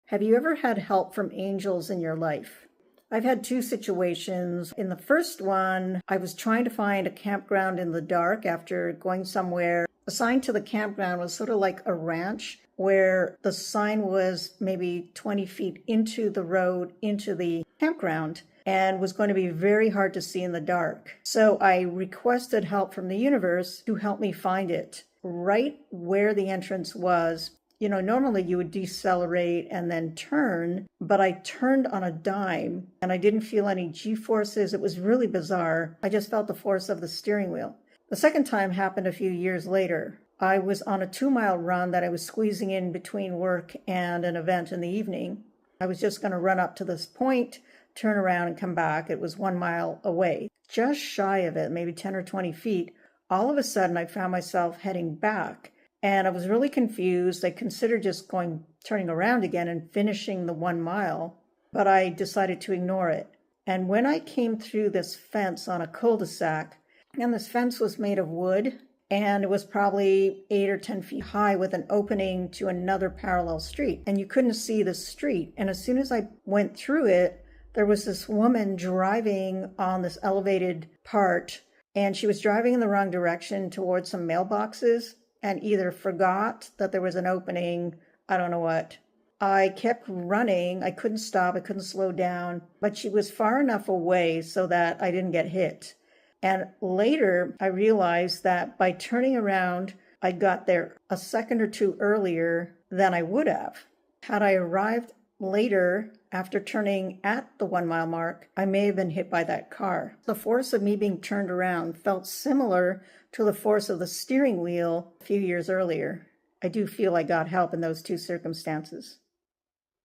Have you ever had help from angels in your life? I've had two situations. In the first one, I was trying to find a campground in the dark after going somewhere. Assigned to the campground was sort of like a ranch where the sign was maybe 20 feet into the road, into the campground, and was going to be very hard to see in the dark. So I requested help from the universe to help me find it. Right where the entrance was, normally you would decelerate and then turn, but I turned on a dime and I didn't feel any G-forces. It was really bizarre. I just felt the force of the steering wheel. The second time happened a few years later. I was on a 2-mile run that I was squeezing in between work and an event in the evening. I was just going to run up to this point, turn around and come back. It was 1 mile away. Just shy of it, maybe 10 or 20 feet, all of a sudden I found myself heading back. And I was really confused. I considered just turning around again and finishing the 1 mile, but I decided to ignore it. And when I came through this fence on a cul-de-sac, and this fence was made of wood, and it was probably 8 or 10 feet high with an opening to another parallel street. And you couldn't see the street. And as soon as I went through it, there was this woman driving on this elevated part, and she was driving in the wrong direction towards some mailboxes, and either forgot that there was an opening, I don't know what. I kept running. I couldn't stop. I couldn't slow down. But she was far enough away so that I didn't get hit. And later, I realized that by turning around, I got there a second or two earlier than I would have. Had I arrived later, after turning at the 1 mile mark, I may have been hit by that car. The force of me being turned around felt similar to the force of the steering wheel a few years earlier. I do feel I got help in those two circumstances.